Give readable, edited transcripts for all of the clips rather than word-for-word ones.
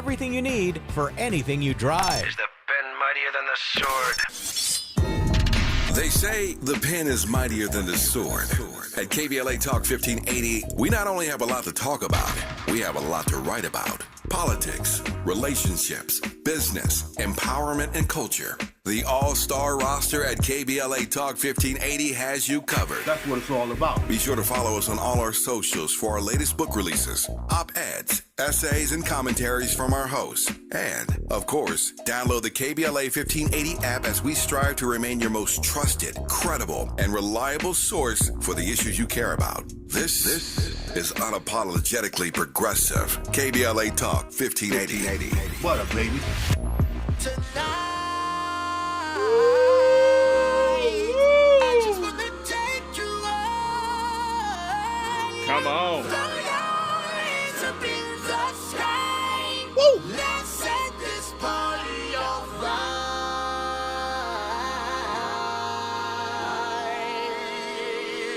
everything you need for anything you drive. Is the pen mightier than the sword? They say the pen is mightier than the sword. At KBLA Talk 1580, we not only have a lot to talk about, we have a lot to write about. Politics, relationships, business, empowerment, and culture. The all-star roster at KBLA Talk 1580 has you covered. That's what it's all about. Be sure to follow us on all our socials for our latest book releases, op-eds, essays, and commentaries from our hosts. And, of course, download the KBLA 1580 app as we strive to remain your most trusted, credible, and reliable source for the issues you care about. This is unapologetically progressive. KBLA Talk 1580. What up, baby? Come on. Woo. Let's set this party on fire.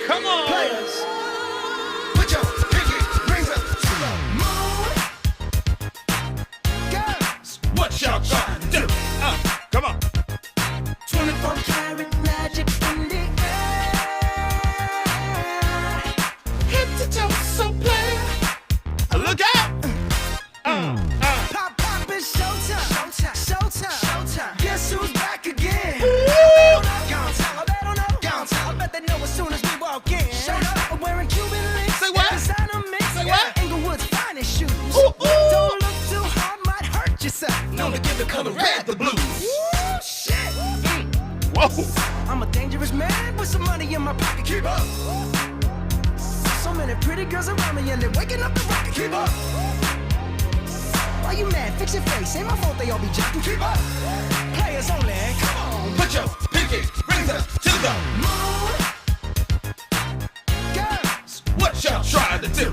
Come on. Players, put your pinky rings up to the moon. Girls, What y'all trying to do? Come on. 24 karat magic in the air. Hit the toe, so play. Look out. Pop, pop, it's showtime. Showtime. Showtime. Showtime. Guess who's back again? They don't know. I bet they know as soon as we walk in. Showed up, I'm wearing Cuban links. Say what? Designer mix. Say what? Inglewood's finest shoes. Ooh. Don't look too hard, might hurt yourself. Known to give the color red the blues. Woo, shit. Whoa. I'm a dangerous man with some money in my pocket. Keep up. So many pretty girls around me and they're waking up the rocket. Keep up. Why you mad? Fix your face. Ain't my fault they all be jocking. Keep up. Players only. Come on. Put your pinky rings up to the Moon. Girls. What y'all trying to do?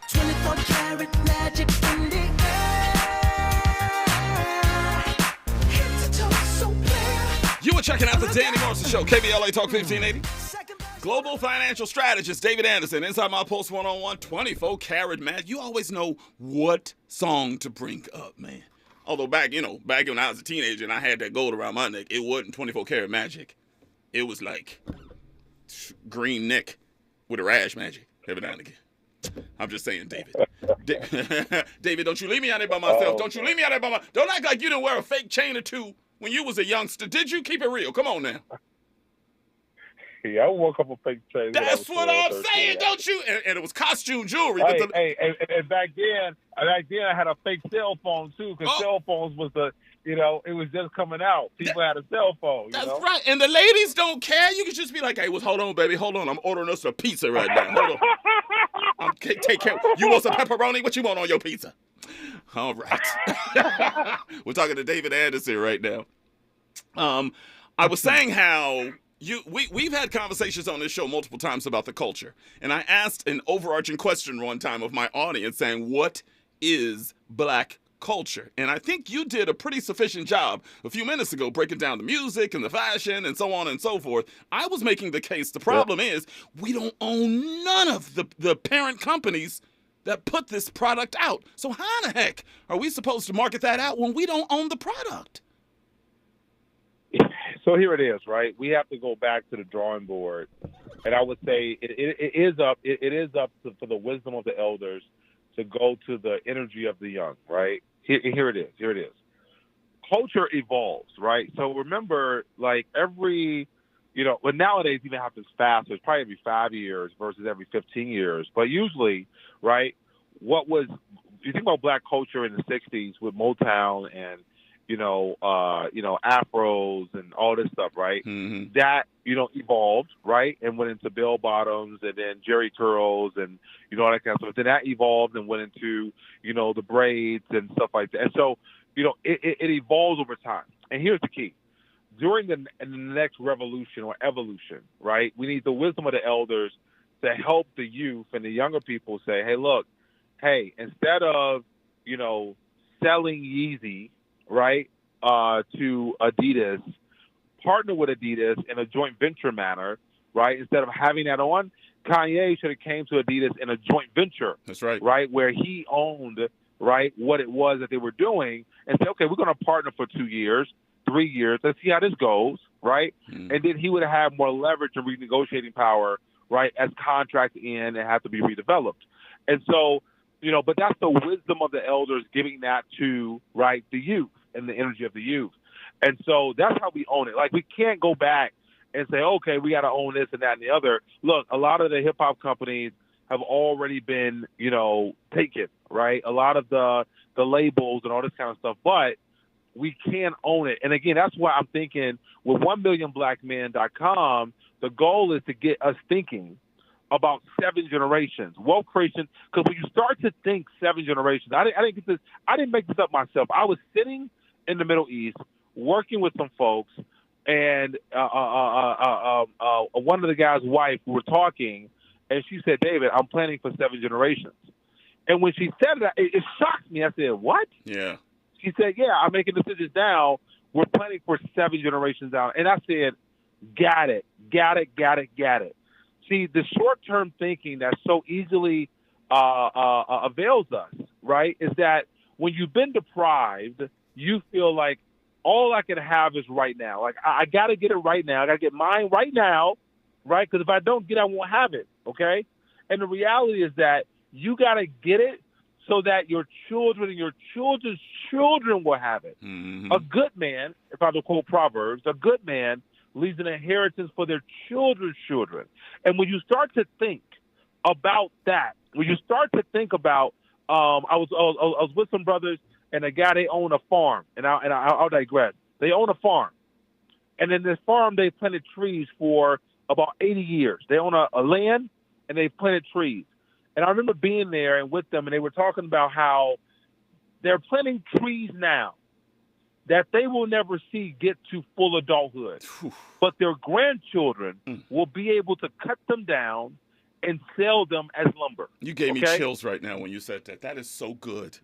24 karat magic in the air. Hit the toe, so player. You were checking out the Danny Morrison Show, KBLA Talk 1580. Global financial strategist David Anderson, inside my post one-on-one, 24 karat magic. You always know what song to bring up, man. Although back when I was a teenager and I had that gold around my neck, it wasn't 24 karat magic. It was like green neck with a rash magic every now and again. I'm just saying, David. David, don't you leave me out there by myself. Don't you leave me out there by myself. Don't act like you didn't wear a fake chain or two when you was a youngster. Did you? Keep it real. Come on now. Yeah, I wore a couple fake chains. That's what I'm saying, don't you? And it was costume jewelry. Hey, and back then I had a fake cell phone too, because cell phones was it was just coming out. People had a cell phone. That's right. And the ladies don't care. You can just be like, hey, hold on, baby, hold on. I'm ordering us a pizza right now. Hold on. Take care. You want some pepperoni? What you want on your pizza? All right. We're talking to David Anderson right now. I was saying how we've had conversations on this show multiple times about the culture. And I asked an overarching question one time of my audience saying, what is black culture? And I think you did a pretty sufficient job a few minutes ago breaking down the music and the fashion and so on and so forth. I was making the case. The problem is we don't own none of the parent companies that put this product out. So how in the heck are we supposed to market that out when we don't own the product? So here it is, right? We have to go back to the drawing board, and I would say it is up for the wisdom of the elders to go to the energy of the young, right? Here it is. Culture evolves, right? So remember, like but nowadays even happens faster. It's probably every 5 years versus every 15 years. But usually, right, if you think about black culture in the 60s with Motown and afros and all this stuff, right? Mm-hmm. That, evolved, right? And went into bell bottoms and then jerry curls and, all that kind of stuff. Then that evolved and went into, the braids and stuff like that. And so, it evolves over time. And here's the key. During the next revolution or evolution, right, we need the wisdom of the elders to help the youth and the younger people say, hey, instead of, selling Yeezy, right, to Adidas, partner with Adidas in a joint venture manner, right? Instead of having that on, Kanye should have came to Adidas in a joint venture. That's right. Right, where he owned right, what it was that they were doing and say, okay, we're going to partner for 2 years, 3 years. Let's see how this goes, right? And then he would have more leverage and renegotiating power, right, as contracts end and have to be redeveloped. And so, but that's the wisdom of the elders giving that to, right, the youth and the energy of the youth. And so that's how we own it. Like, we can't go back and say, okay, we got to own this and that and the other. Look, a lot of the hip-hop companies have already been, taken, right? A lot of the labels and all this kind of stuff, but we can own it. And again, that's why I'm thinking with 1millionblackmen.com, the goal is to get us thinking about 7 generations, wealth creation. Because when you start to think 7 generations, I didn't get this. I didn't make this up myself. I was sitting in the Middle East working with some folks, and one of the guys' wife, we were talking, and she said, "David, I'm planning for 7 generations." And when she said that, it shocked me. I said, "What?" Yeah. She said, "Yeah, I'm making decisions now. We're planning for 7 generations down." And I said, got it. See, the short-term thinking that so easily avails us, right, is that when you've been deprived, you feel like all I can have is right now. Like, I got to get it right now. I got to get mine right now, right? Because if I don't get it, I won't have it, okay? And the reality is that you got to get it so that your children and your children's children will have it. Mm-hmm. A good man, if I have to quote Proverbs, a good man leaves an inheritance for their children's children. And when you start to think about that, when you start to think about, I was with some brothers, and a guy, they own a farm, and I'll digress. They own a farm, and in this farm, they planted trees for about 80 years. They own a land, and they planted trees. And I remember being there and with them, and they were talking about how they're planting trees now that they will never see get to full adulthood. But their grandchildren will be able to cut them down and sell them as lumber. You gave me chills right now when you said that. That is so good.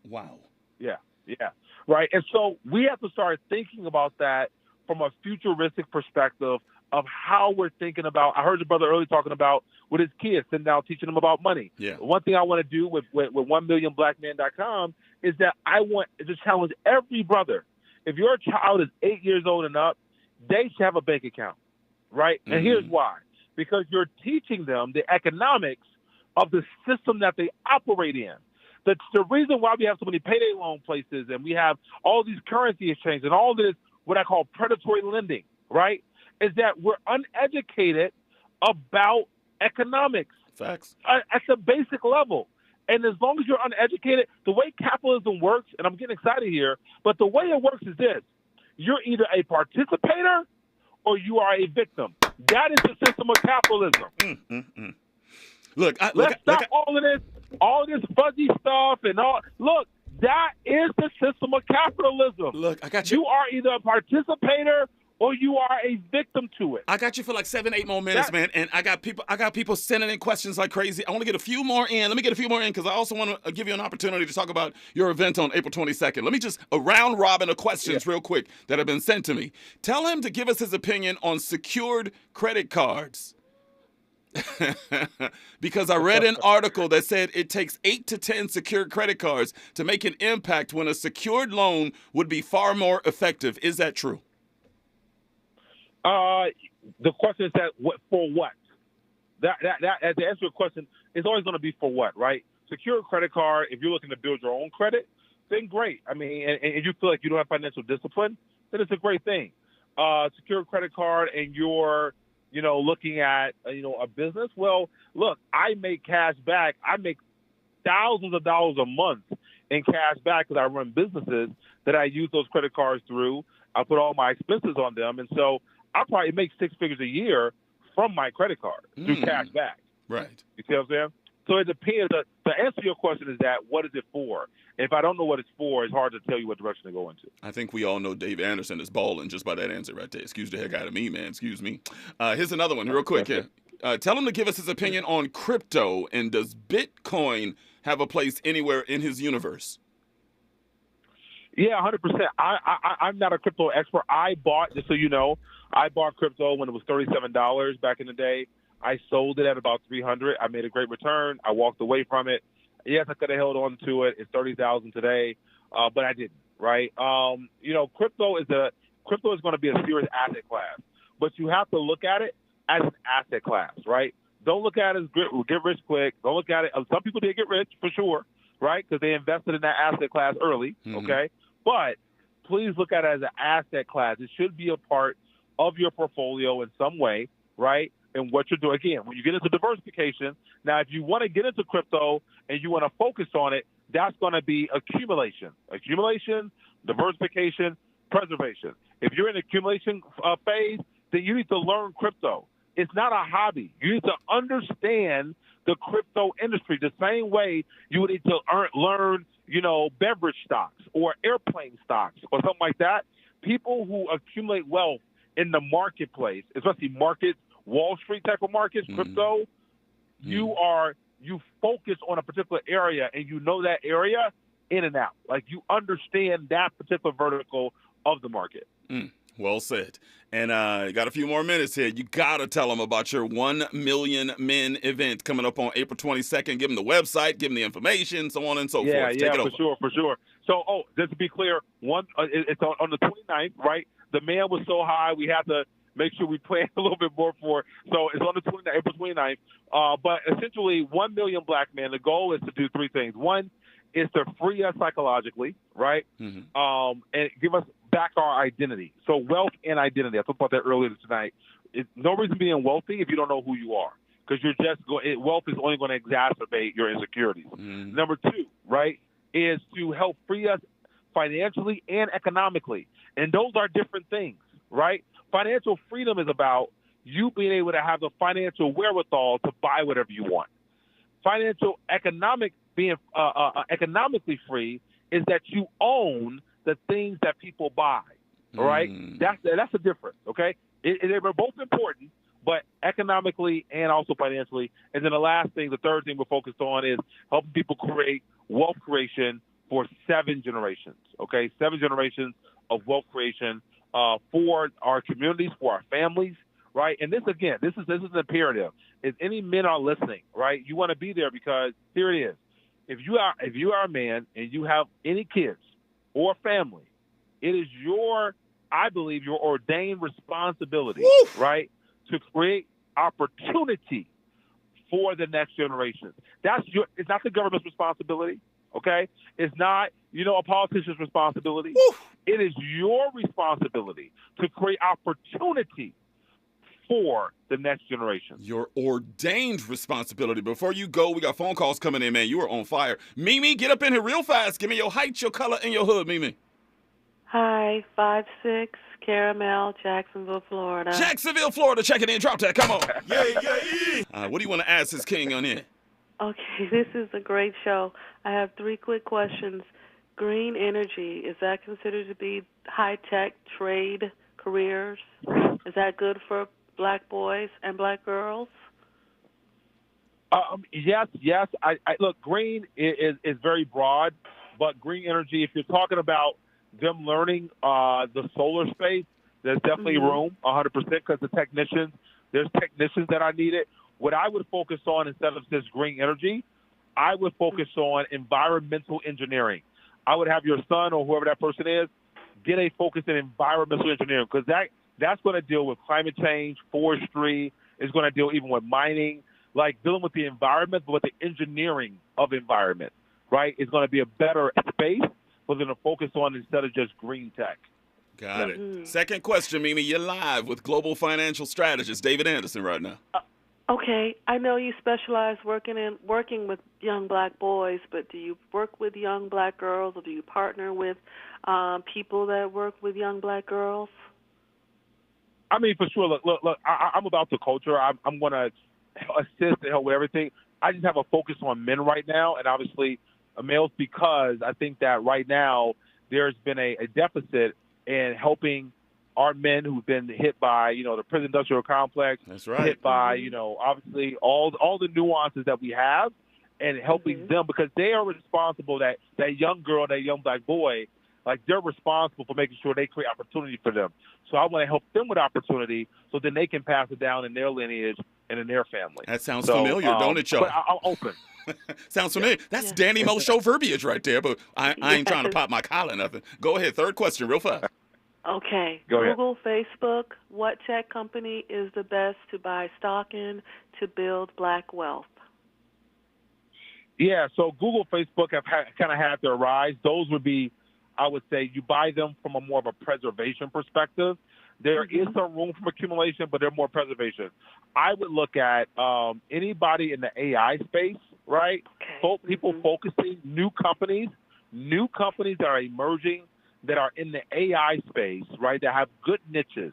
Wow. Yeah. Right. And so we have to start thinking about that from a futuristic perspective of how we're thinking about. I heard your brother earlier talking about with his kids, sitting down teaching them about money. Yeah. One thing I want to do with 1millionblackmen.com is that I want to challenge every brother. If your child is 8 years old and up, they should have a bank account, right? Mm-hmm. And here's why. Because you're teaching them the economics of the system that they operate in. The reason why we have so many payday loan places and we have all these currency exchanges and all this, what I call predatory lending, right, is that we're uneducated about economics. Facts. At the basic level. And as long as you're uneducated, the way capitalism works, and I'm getting excited here, but the way it works is this. You're either a participator or you are a victim. That is the system of capitalism. Let's stop all this fuzzy stuff and all. Look, that is the system of capitalism. Look, I got you. You are either a participator or you are a victim to it. I got you for like 7-8 more minutes, man. And I got people sending in questions like crazy. I want to get a few more in. Let me get a few more in because I also want to give you an opportunity to talk about your event on April 22nd. Let me just a round robin of questions real quick that have been sent to me. Tell him to give us his opinion on secured credit cards. Because I read an article that said it takes 8 to 10 secured credit cards to make an impact when a secured loan would be far more effective. Is that true? The question is that for what? That to answer your question, it's always going to be for what, right? Secured credit card. If you're looking to build your own credit, then great. I mean, and you feel like you don't have financial discipline, then it's a great thing. Secured credit card, and you're looking at a business. Well, look, I make cash back. I make thousands of dollars a month in cash back because I run businesses that I use those credit cards through. I put all my expenses on them, and so I probably make 6 figures a year from my credit card through cash back. Right. You see what I'm saying? So it depends. The answer to your question is that what is it for? And if I don't know what it's for, it's hard to tell you what direction to go into. I think we all know Dave Anderson is balling just by that answer right there. Excuse the heck out of me, man. Excuse me. Here's another one real quick here. Tell him to give us his opinion on crypto, and does Bitcoin have a place anywhere in his universe? Yeah, 100%. I'm not a crypto expert. Just so you know, I bought crypto when it was $37 back in the day. I sold it at about $300. I made a great return. I walked away from it Yes, I could have held on to it. It's 30,000 today, but I didn't. Right? Crypto is going to be a serious asset class, but you have to look at it as an asset class, right? Don't look at it as get rich quick. Don't look at it. Some people did get rich for sure, right? Because they invested in that asset class early, okay? But please look at it as an asset class. It should be a part of your portfolio in some way, right? And what you're doing. Again, when you get into diversification, now if you want to get into crypto and you want to focus on it, that's going to be accumulation, diversification, preservation. If you're in the accumulation phase, then you need to learn crypto. It's not a hobby. You need to understand the crypto industry the same way you would need to learn, beverage stocks or airplane stocks or something like that. People who accumulate wealth in the marketplace, especially markets, Wall Street type of markets, crypto, you focus on a particular area and you know that area in and out. Like you understand that particular vertical of the market. Well said. And you got a few more minutes here. You got to tell them about your 1 Million Men event coming up on April 22nd. Give them the website, give them the information, so on and so forth. Take it over. For sure. So, just to be clear, it's on the 29th, right? The man was so high, we had to make sure we plan a little bit more for it. So it's on the April 29th. But essentially, 1 million black men, the goal is to do three things. One is to free us psychologically, right? And give us back our identity. So wealth and identity. I talked about that earlier tonight. It's no reason being wealthy if you don't know who you are, because wealth is only going to exacerbate your insecurities. Number two, right, is to help free us financially and economically. And those are different things, right? Financial freedom is about you being able to have the financial wherewithal to buy whatever you want. Being economically free is that you own the things that people buy. All right, that's the difference. Okay, they're both important, but economically and also financially. And then the third thing we're focused on is helping people create wealth creation for 7 generations. Okay, 7 generations of wealth creation for our communities, for our families. Right, and this is an imperative. If any men are listening, right, you want to be there because here it is. If you are a man and you have any kids or family, it is I believe your ordained responsibility, right, to create opportunity for the next generation. It's not the government's responsibility, okay? It's not, a politician's responsibility. It is your responsibility to create opportunity for the next generation. Your ordained responsibility. Before you go, we got phone calls coming in, man. You are on fire. Mimi, get up in here real fast. Give me your height, your color, and your hood, Mimi. Hi, 5'6", Caramel, Jacksonville, Florida. Jacksonville, Florida. Check it in. Drop that. Come on. What do you want to ask this king on here? Okay, this is a great show. I have 3 quick questions. Green energy, is that considered to be high-tech trade careers? Is that good for black boys and black girls? Yes. I look, green is very broad, but green energy, if you're talking about them learning the solar space, there's definitely room, 100%, because there's technicians that are needed. What I would focus on instead of just green energy, I would focus on environmental engineering. I would have your son or whoever that person is get a focus in environmental engineering, because that's going to deal with climate change, forestry. It's going to deal even with mining, like dealing with the environment, but with the engineering of environment, right? It's going to be a better space for them to focus on instead of just green tech. Got it. Second question, Mimi. You're live with global financial strategist David Anderson right now. Okay. I know you specialize working with young black boys, but do you work with young black girls, or do you partner with people that work with young black girls? I mean, for sure. Look. I'm about the culture. I'm going to assist and help with everything. I just have a focus on men right now, and obviously males, because I think that right now there's been a deficit in helping our men who've been hit by, the prison industrial complex. That's right. Hit by, obviously all the nuances that we have, and helping them, because they are responsible. That young girl, that young black boy, Like, they're responsible for making sure they create opportunity for them. So I want to help them with opportunity so then they can pass it down in their lineage and in their family. That sounds familiar, don't it, y'all? But I'm open. Sounds familiar. That's Danny Mo show verbiage right there, but I ain't trying to pop my collar or nothing. Go ahead. Third question, real fast. Okay. Go ahead. Google, Facebook, what tech company is the best to buy stock in to build black wealth? Yeah, so Google, Facebook have kind of had their rise. Those would be, I would say, you buy them from a more of a preservation perspective. There is some room for accumulation, but they're more preservation. I would look at anybody in the AI space, right? Okay. People focusing, new companies that are emerging, that are in the AI space, right, that have good niches,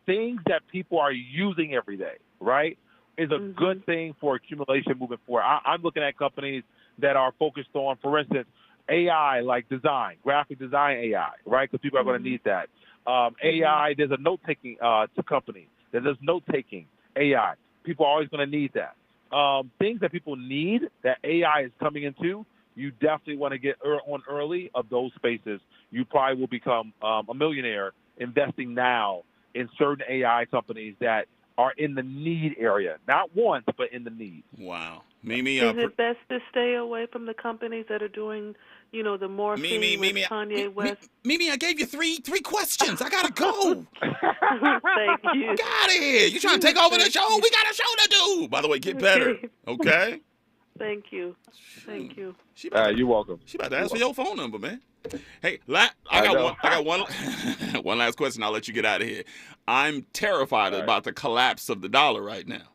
things that people are using every day, right, is a good thing for accumulation moving forward. I'm looking at companies that are focused on, for instance, AI, like design, graphic design AI, right, because people are going to need that. AI, there's a note-taking company that does note-taking AI. People are always going to need that. Things that people need that AI is coming into, you definitely want to get on early of those spaces. You probably will become a millionaire investing now in certain AI companies that are in the need area. Not want, but in the need. Wow. Mimi, is it best to stay away from the companies that are doing, the morphine with Kanye West? Mimi, I gave you three questions. I got to go. Thank you. Get out of here. You trying to take over the show? We got a show to do. By the way, get better. Okay? Thank you. Thank you. You're welcome. She about to ask for your phone number, man. Hey, I got one one last question. I'll let you get out of here. I'm terrified about the collapse of the dollar right now.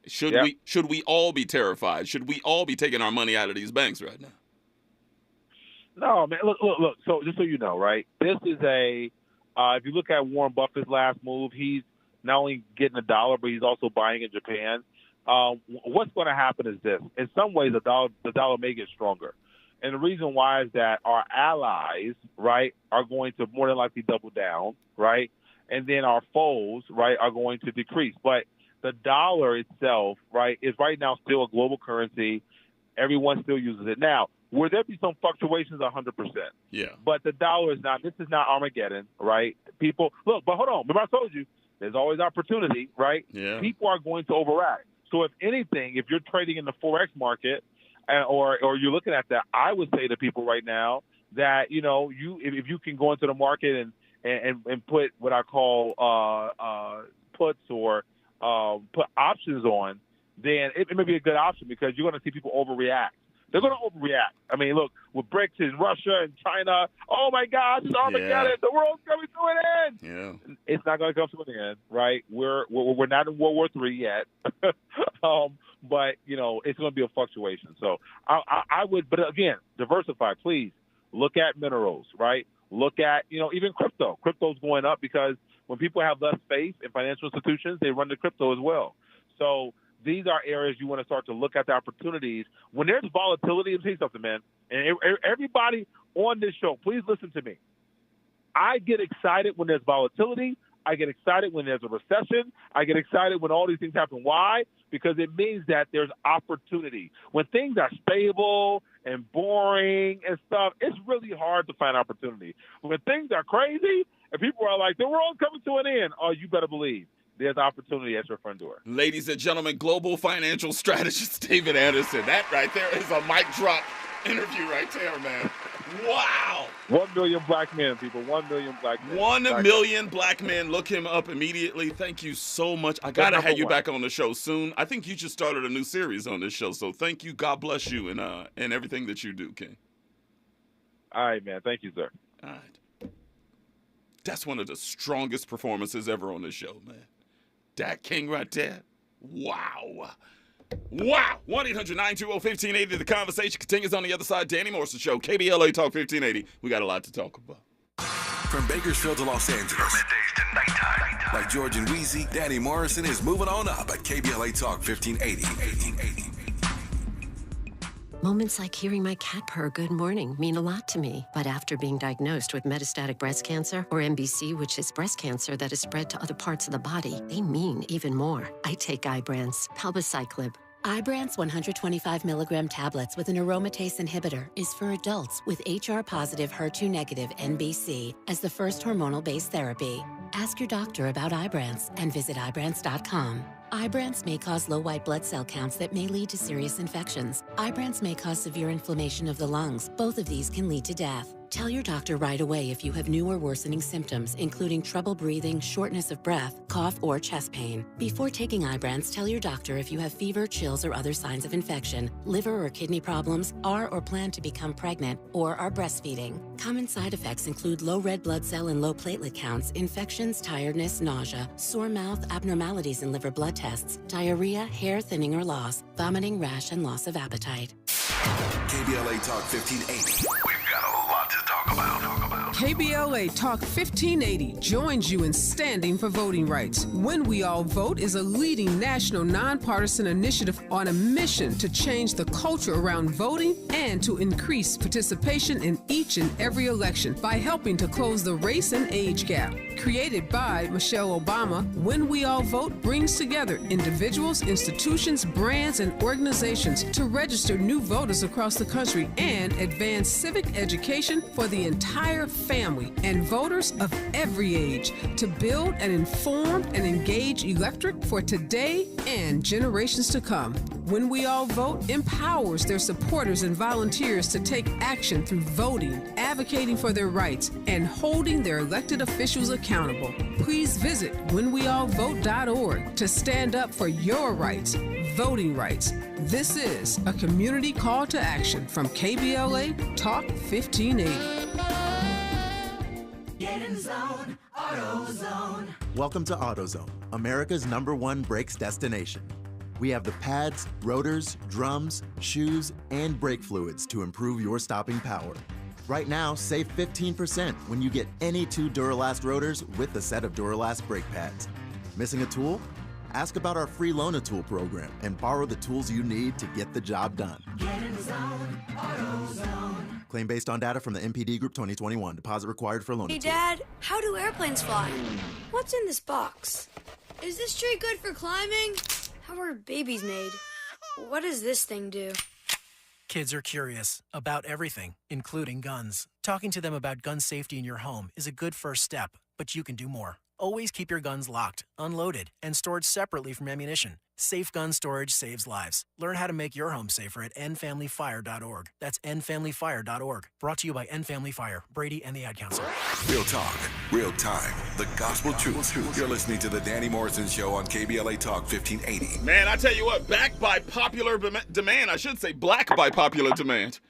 Should we all be terrified? Should we all be taking our money out of these banks right now? No, man. Look. So just so you know, right? This is if you look at Warren Buffett's last move, he's not only getting a dollar, but he's also buying in Japan. What's going to happen is this. In some ways, the dollar may get stronger. And the reason why is that our allies, right, are going to more than likely double down, right? And then our foes, right, are going to decrease. But the dollar itself, right, is right now still a global currency. Everyone still uses it. Now, will there be some fluctuations? 100%. Yeah. But the dollar is not, this is not Armageddon, right? People, look, but hold on. Remember I told you, there's always opportunity, right? Yeah. People are going to overact. So if anything, if you're trading in the Forex market, or you're looking at that, I would say to people right now that, if you can go into the market and put what I call puts or put options on, then it may be a good option because you're going to see people overreact. They're going to overreact. I mean, look, with BRICS and Russia and China, oh, my gosh, it's Armageddon. Yeah. The world's coming to an end. Yeah. It's not going to come to an end, right? We're not in World War III yet. But, it's going to be a fluctuation. So I would, but again, diversify, please. Look at minerals, right? Look at, even crypto. Crypto's going up because when people have less faith in financial institutions, they run to crypto as well. So these are areas you want to start to look at the opportunities. When there's volatility, let me tell you something, man. And everybody on this show, please listen to me. I get excited when there's volatility. I get excited when there's a recession. I get excited when all these things happen. Why? Because it means that there's opportunity. When things are stable and boring and stuff, it's really hard to find opportunity. When things are crazy and people are like, the world's coming to an end, oh, you better believe there's opportunity at your front door. Ladies and gentlemen, global financial strategist David Anderson. That right there is a mic drop interview right there, man. Wow. 1 million black men, people. 1 million black men. 1 million black men. Look him up immediately. Thank you so much. I got to have you back on the show soon. I think you just started a new series on this show, so thank you. God bless you and everything that you do, King. All right, man. Thank you, sir. All right. That's one of the strongest performances ever on this show, man. That King right there. Wow. Wow. 1-800-920-1580. The conversation continues on the other side. Danny Morrison Show, KBLA Talk 1580. We got a lot to talk about. From Bakersfield to Los Angeles. From middays to nighttime. Like George and Wheezy, Danny Morrison is moving on up at KBLA Talk 1580. Moments like hearing my cat purr good morning mean a lot to me. But after being diagnosed with metastatic breast cancer, or MBC, which is breast cancer that is spread to other parts of the body, they mean even more. I take Ibrance, palbociclib. Ibrance 125 milligram tablets with an aromatase inhibitor is for adults with HR-positive, HER2-negative NBC as the first hormonal-based therapy. Ask your doctor about Ibrance and visit Ibrance.com. Ibrance may cause low white blood cell counts that may lead to serious infections. Ibrance may cause severe inflammation of the lungs. Both of these can lead to death. Tell your doctor right away if you have new or worsening symptoms, including trouble breathing, shortness of breath, cough, or chest pain. Before taking Ibrance, tell your doctor if you have fever, chills, or other signs of infection, liver or kidney problems, are or plan to become pregnant, or are breastfeeding. Common side effects include low red blood cell and low platelet counts, infections, tiredness, nausea, sore mouth, abnormalities in liver blood tests, diarrhea, hair thinning or loss, vomiting, rash, and loss of appetite. KBLA Talk 1580. We've got a lot to talk about. KBLA Talk 1580 joins you in standing for voting rights. When We All Vote is a leading national nonpartisan initiative on a mission to change the culture around voting and to increase participation in each and every election by helping to close the race and age gap. Created by Michelle Obama, When We All Vote brings together individuals, institutions, brands, and organizations to register new voters across the country and advance civic education for the entire family and voters of every age to build an informed and engaged electorate for today and generations to come. When We All Vote empowers their supporters and volunteers to take action through voting, advocating for their rights, and holding their elected officials accountable. Please visit whenweallvote.org to stand up for your rights, voting rights. This is a community call to action from KBLA Talk 1580. Get in the zone, AutoZone. Welcome to AutoZone, America's #1 brakes destination. We have the pads, rotors, drums, shoes, and brake fluids to improve your stopping power. Right now, save 15% when you get any 2 Duralast rotors with a set of Duralast brake pads. Missing a tool? Ask about our free Loan-A-Tool program and borrow the tools you need to get the job done. Get in the zone, AutoZone. Claim based on data from the MPD Group 2021. Deposit required for Loan-A-Tool. Hey, Dad, how do airplanes fly? What's in this box? Is this tree good for climbing? How are babies made? What does this thing do? Kids are curious about everything, including guns. Talking to them about gun safety in your home is a good first step, but you can do more. Always keep your guns locked, unloaded, and stored separately from ammunition. Safe gun storage saves lives. Learn how to make your home safer at endfamilyfire.org. That's endfamilyfire.org. Brought to you by End Family Fire, Brady, and the Ad Council. Real talk, real time, the gospel truth. You're listening to the Danny Morrison Show on KBLA Talk 1580. Man, I tell you what, back by popular demand, I should say black by popular demand.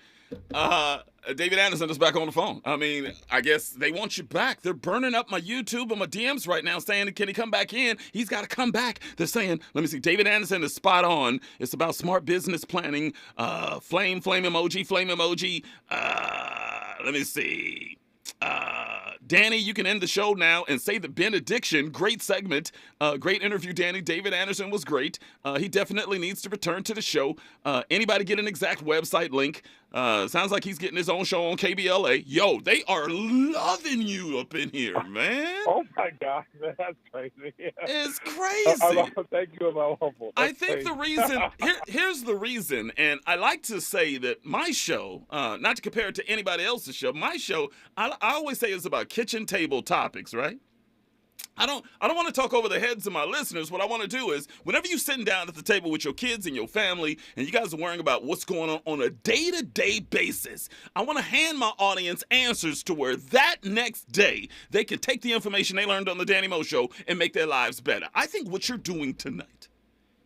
David Anderson is back on the phone. I mean, I guess they want you back. They're burning up my YouTube and my DMs right now saying, can he come back in? He's got to come back. They're saying, let me see, David Anderson is spot on. It's about smart business planning. Flame emoji. Let me see. Danny, you can end the show now and say the benediction. Great segment. Great interview, Danny. David Anderson was great. He definitely needs to return to the show. Anybody get an exact website link? Sounds like he's getting his own show on KBLA. Yo, they are loving you up in here, man. Oh, my God. Man, that's crazy. It's crazy. Thank you, my uncle. I think the reason, here's the reason, and I like to say that my show, not to compare it to anybody else's show, my show, I always say is about kitchen table topics, right? I don't want to talk over the heads of my listeners. What I want to do is, whenever you're sitting down at the table with your kids and your family, and you guys are worrying about what's going on a day-to-day basis, I want to hand my audience answers to where that next day they can take the information they learned on the Danny Mo Show and make their lives better. I think what you're doing tonight,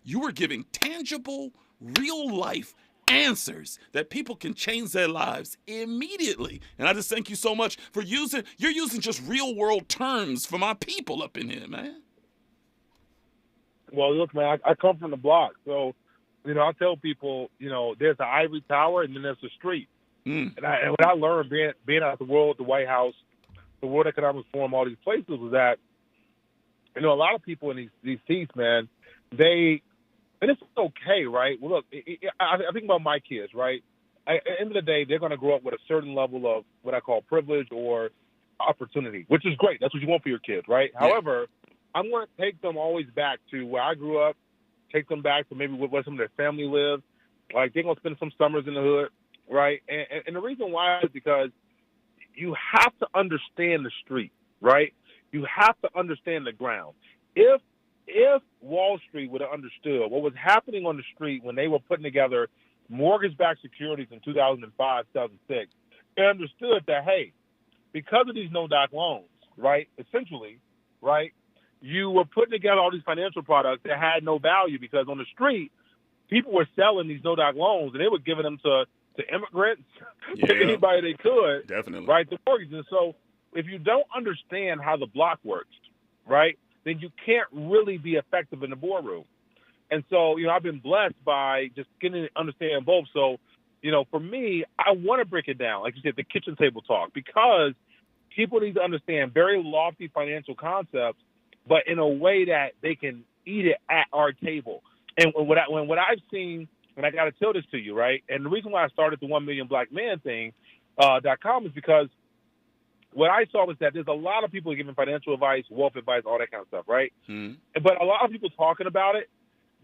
you are giving tangible, real-life answers that people can change their lives immediately. And I just thank you so much for you're using just real world terms for my people up in here, man. Well, look, man, I come from the block. So, I tell people, there's the ivory tower and then there's the street. And what I learned being out of the world, the White House, the World Economic Forum, all these places was that, a lot of people in these seats, man, and it's okay, right? Well, look, I think about my kids, right? At the end of the day, they're going to grow up with a certain level of what I call privilege or opportunity, which is great. That's what you want for your kids, right? Yeah. However, I'm going to take them always back to where I grew up take them back to maybe where some of their family lives. Like, they're going to spend some summers in the hood, right? And the reason why is because you have to understand the street, right? You have to understand the ground. If Wall Street would have understood what was happening on the street when they were putting together mortgage-backed securities in 2005, 2006, they understood that, hey, because of these no-doc loans, right, essentially, right, you were putting together all these financial products that had no value because on the street, people were selling these no-doc loans, and they were giving them to immigrants, to anybody they could, definitely, right, the mortgages. And so if you don't understand how the block works, right, then you can't really be effective in the boardroom. And so, I've been blessed by just getting to understand both. So, for me, I want to break it down, like you said, the kitchen table talk, because people need to understand very lofty financial concepts, but in a way that they can eat it at our table. And what I've seen, and I got to tell this to you, right? And the reason why I started the 1 Million Black Man thing, .com is because what I saw was that there's a lot of people giving financial advice, wealth advice, all that kind of stuff, right? Mm-hmm. But a lot of people talking about it,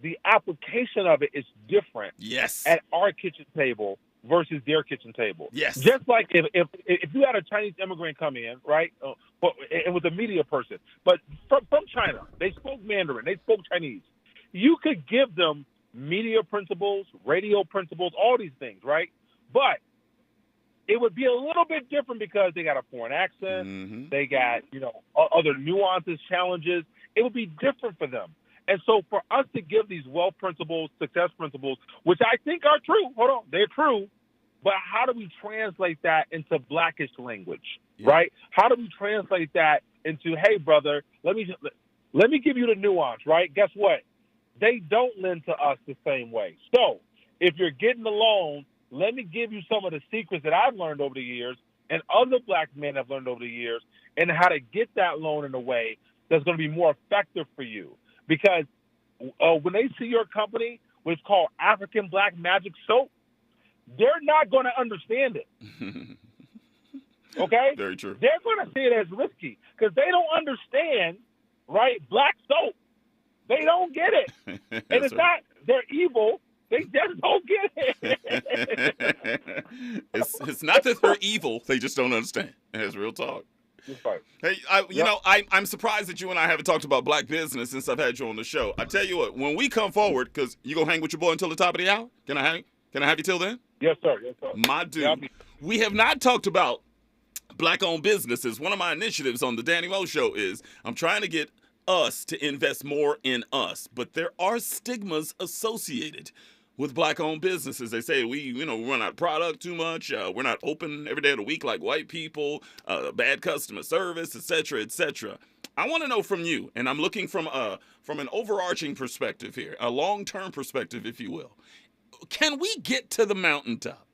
the application of it is different. Yes. At our kitchen table versus their kitchen table. Yes. Just like if you had a Chinese immigrant come in, right, it was a media person, but from China, they spoke Mandarin, they spoke Chinese. You could give them media principles, radio principles, all these things, right? But it would be a little bit different because they got a foreign accent, mm-hmm. they got, other nuances, challenges. It would be different for them. And so for us to give these wealth principles, success principles, which I think are true, they're true, but how do we translate that into Blackish language, right? How do we translate that into, hey, brother, let me give you the nuance, right? Guess what? They don't lend to us the same way. So if you're getting a loan, let me give you some of the secrets that I've learned over the years and other black men have learned over the years and how to get that loan in a way that's going to be more effective for you. Because when they see your company, what's called African Black Magic Soap, they're not going to understand it. Okay? Very true. They're going to see it as risky because they don't understand, right, black soap. They don't get it. And it's not they're evil. They just don't get it. It's not that they're evil. They just don't understand. That's real talk. Hey, I'm surprised that you and I haven't talked about black business since I've had you on the show. I tell you what, when we come forward, because you gonna hang with your boy until the top of the hour? Can I have you till then? Yes, sir. Yes, sir. My dude, we have not talked about black-owned businesses. One of my initiatives on the Danny Mo Show is I'm trying to get us to invest more in us, but there are stigmas associated with black-owned businesses. They say we run out of product too much. We're not open every day of the week like white people. Bad customer service, etc., etc. I want to know from you, and I'm looking from an overarching perspective here, a long-term perspective, if you will. Can we get to the mountaintop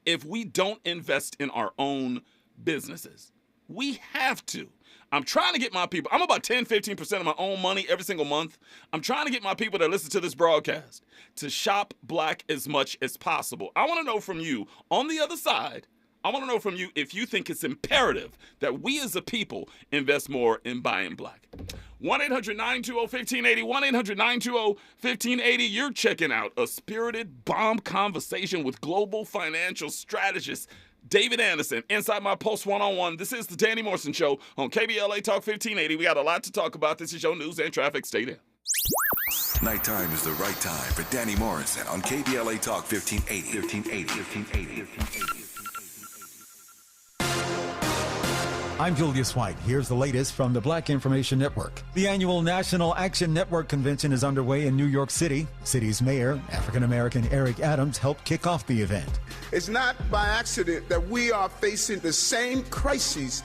if we don't invest in our own businesses? We have to. I'm trying to get my people, I'm about 10, 15% of my own money every single month. I'm trying to get my people that listen to this broadcast to shop black as much as possible. I want to know from you, on the other side, I want to know from you if you think it's imperative that we as a people invest more in buying black. 1-800-920-1580, 1-800-920-1580. You're checking out a spirited bomb conversation with global financial strategist David Anderson, inside my Post One-on-One. This is the Danny Morrison Show on KBLA Talk 1580. We got a lot to talk about. This is your news and traffic. Stay there. Nighttime is the right time for Danny Morrison on KBLA Talk 1580. I'm Julius White. Here's the latest from the Black Information Network. The annual National Action Network Convention is underway in New York City. City's mayor, African-American Eric Adams, helped kick off the event. It's not by accident that we are facing the same crises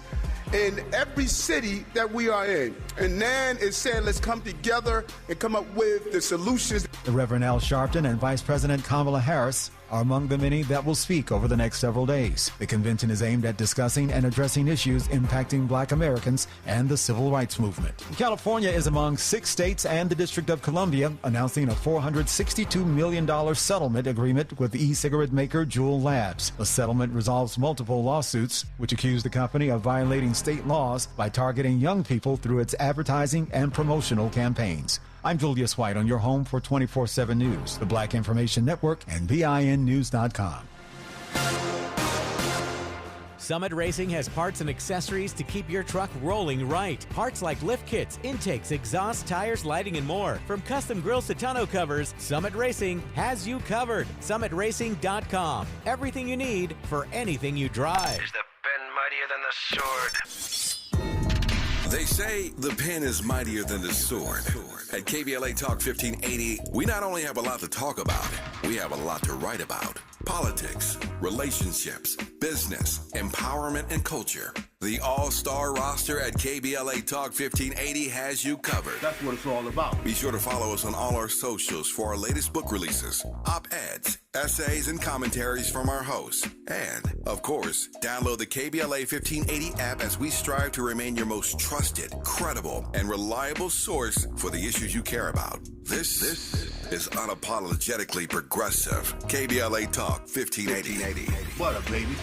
in every city that we are in. And Nan is saying, let's come together and come up with the solutions. The Reverend Al Sharpton and Vice President Kamala Harris are among the many that will speak over the next several days. The convention is aimed at discussing and addressing issues impacting black Americans and the civil rights movement. California is among 6 states and the District of Columbia announcing a $462 million settlement agreement with e-cigarette maker Juul Labs. The settlement resolves multiple lawsuits which accuse the company of violating state laws by targeting young people through its advertising and promotional campaigns. I'm Julius White on your home for 24/7 News, the Black Information Network, and BINnews.com. Summit Racing has parts and accessories to keep your truck rolling right. Parts like lift kits, intakes, exhaust, tires, lighting, and more. From custom grills to tonneau covers, Summit Racing has you covered. SummitRacing.com. Everything you need for anything you drive. Is the pen mightier than the sword? They say the pen is mightier than the sword. At KBLA Talk 1580, we not only have a lot to talk about, we have a lot to write about. Politics, relationships, business, empowerment, and culture. The all-star roster at KBLA Talk 1580 has you covered. That's what it's all about. Be sure to follow us on all our socials for our latest book releases, op-eds, essays, and commentaries from our hosts. And, of course, download the KBLA 1580 app as we strive to remain your most trusted, credible, and reliable source for the issues you care about. This is unapologetically progressive. KBLA Talk 1580. What up, baby?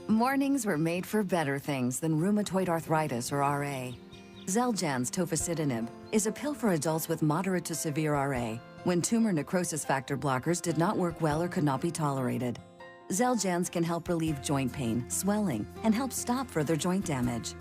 Mornings were made for better things than rheumatoid arthritis or RA. Xeljanz tofacitinib is a pill for adults with moderate to severe RA when tumor necrosis factor blockers did not work well or could not be tolerated. Xeljanz can help relieve joint pain, swelling, and help stop further joint damage.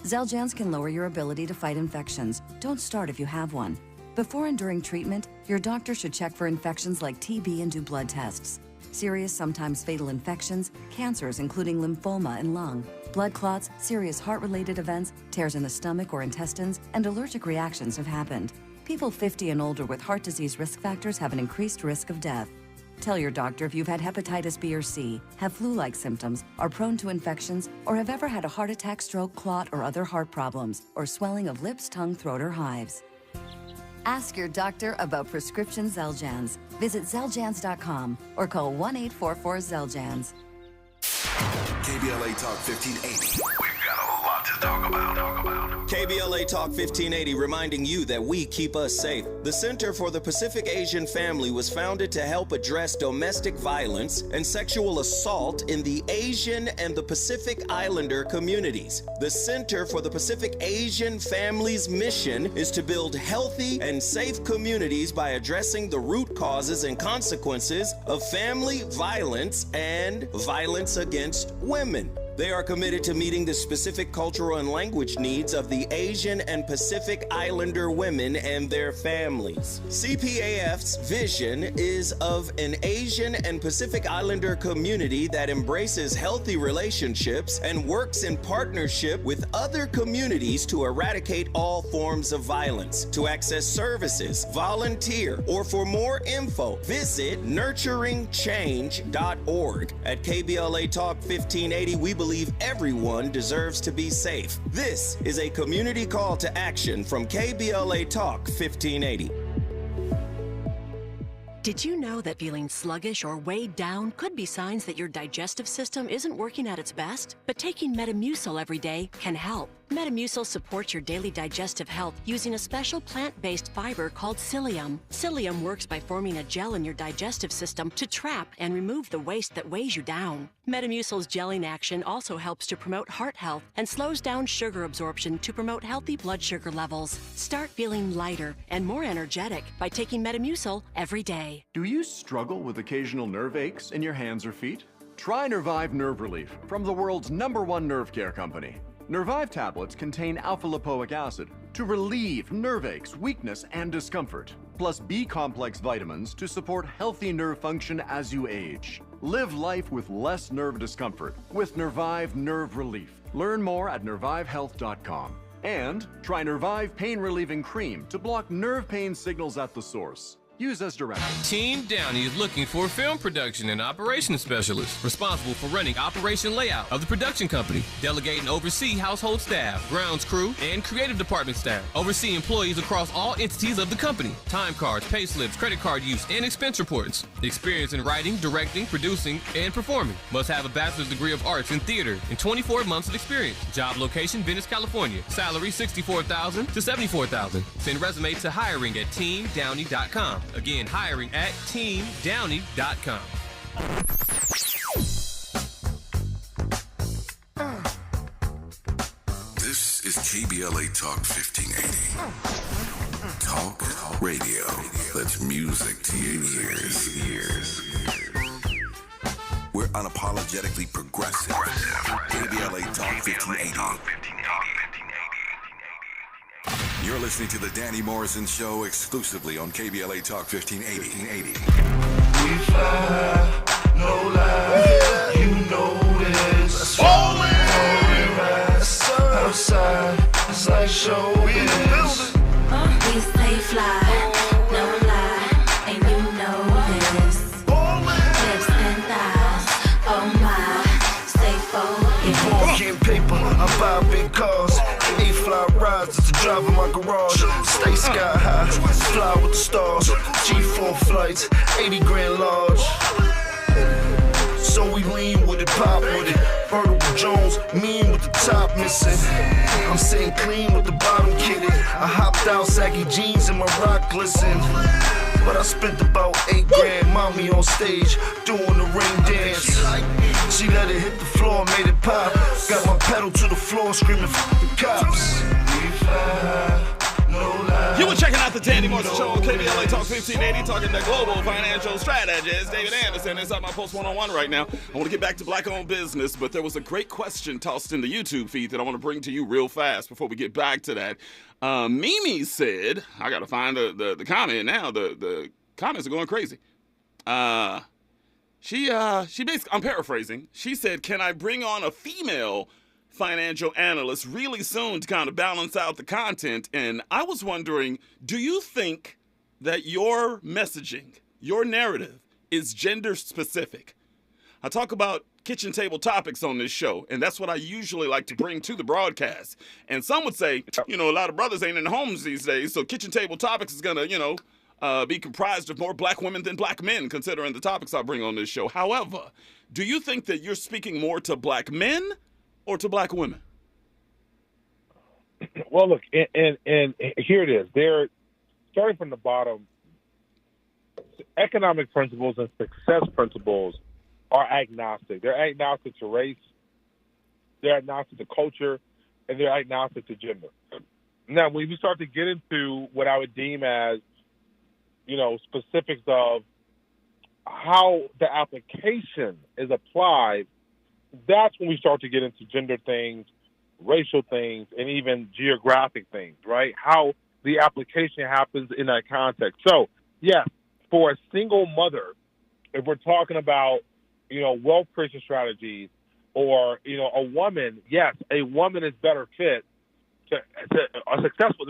Xeljanz can lower your ability to fight infections. Don't start if you have one. Before and during treatment, your doctor should check for infections like TB and do blood tests. Serious, sometimes fatal infections, cancers including lymphoma and lung, blood clots, serious heart-related events, tears in the stomach or intestines, and allergic reactions have happened. People 50 and older with heart disease risk factors have an increased risk of death. Tell your doctor if you've had hepatitis B or C, have flu-like symptoms, are prone to infections, or have ever had a heart attack, stroke, clot, or other heart problems, or swelling of lips, tongue, throat, or hives. Ask your doctor about prescription Xeljanz. Visit Xeljanz.com or call 1-844-XELJANZ. KBLA Talk 1580. We've got a lot to talk about. KBLA Talk 1580 reminding you that we keep us safe. The Center for the Pacific Asian Family was founded to help address domestic violence and sexual assault in the Asian and the Pacific Islander communities. The Center for the Pacific Asian Family's mission is to build healthy and safe communities by addressing the root causes and consequences of family violence and violence against women. They are committed to meeting the specific cultural and language needs of the Asian and Pacific Islander women and their families. CPAF's vision is of an Asian and Pacific Islander community that embraces healthy relationships and works in partnership with other communities to eradicate all forms of violence. To access services, volunteer, or for more info, visit nurturingchange.org. At KBLA Talk 1580, we believe everyone deserves to be safe. This is a community call to action from KBLA Talk 1580. Did you know that feeling sluggish or weighed down could be signs that your digestive system isn't working at its best? But taking Metamucil every day can help. Metamucil supports your daily digestive health using a special plant-based fiber called psyllium. Psyllium works by forming a gel in your digestive system to trap and remove the waste that weighs you down. Metamucil's gelling action also helps to promote heart health and slows down sugar absorption to promote healthy blood sugar levels. Start feeling lighter and more energetic by taking Metamucil every day. Do you struggle with occasional nerve aches in your hands or feet? Try Nervive Nerve Relief from the world's #1 nerve care company. Nervive tablets contain alpha-lipoic acid to relieve nerve aches, weakness, and discomfort, plus B-complex vitamins to support healthy nerve function as you age. Live life with less nerve discomfort with Nervive Nerve Relief. Learn more at nervivehealth.com. And try Nervive Pain Relieving Cream to block nerve pain signals at the source. Use as directed. Team Downey is looking for a film production and operations specialist responsible for running operation layout of the production company, delegate and oversee household staff, grounds crew, and creative department staff. Oversee employees across all entities of the company. Time cards, pay slips, credit card use, and expense reports. Experience in writing, directing, producing, and performing. Must have a bachelor's degree of arts in theater and 24 months of experience. Job location, Venice, California. Salary $64,000 to $74,000. Send resume to hiring@teamdowney.com. Again, hiring at teamdowney.com. This is KBLA Talk 1580. Talk radio. That's music to your ears. We're unapologetically progressive. KBLA Talk 1580. You're listening to the Danny Morrison Show exclusively on KBLA Talk 1580. We fly, no lie, you know this. Falling rise outside, it's like showbiz. We stay fly, no lie, and you know this. Lips and thighs, oh my, stay focused. Getting paper, I buy big cars. 8 fly rides just to drive in my garage. Stay sky high, fly with the stars. G4 flights, 80 grand large. So we lean with it, pop with it. Vertical Jones, mean with the top missing. I'm sitting clean with the bottom kitted. I hopped out, saggy jeans and my rock glisten. But I spent about 8 grand, mommy on stage, doing the ring dance. She let it hit the floor, made it pop. Got my pedal to the floor, screaming, f*** the cops. You were checking out the Danny Morrison Show on KBLA Talk 1580, talking to global financial strategist David Anderson inside my Post 101 right now. I want to get back to black-owned business, but there was a great question tossed in the YouTube feed that I want to bring to you real fast before we get back to that. Mimi said, I got to find the comment now. The comments are going crazy. She basically, I'm paraphrasing. She said, "Can I bring on a female financial analyst really soon to kind of balance out the content?" And I was wondering, do you think that your messaging, your narrative, is gender specific? I talk about kitchen table topics on this show, and that's what I usually like to bring to the broadcast. And some would say, a lot of brothers ain't in homes these days, so kitchen table topics is gonna, be comprised of more black women than black men, considering the topics I bring on this show. However, do you think that you're speaking more to black men or to black women? Well, look, and here it is. They're starting from the bottom. Economic principles and success principles are agnostic. They're agnostic to race, they're agnostic to culture, and they're agnostic to gender. Now, when we start to get into what I would deem as, specifics of how the application is applied, that's when we start to get into gender things, racial things, and even geographic things, right? How the application happens in that context. So, yes, for a single mother, if we're talking about, wealth creation strategies, or, a woman, yes, a woman is better fit to a successful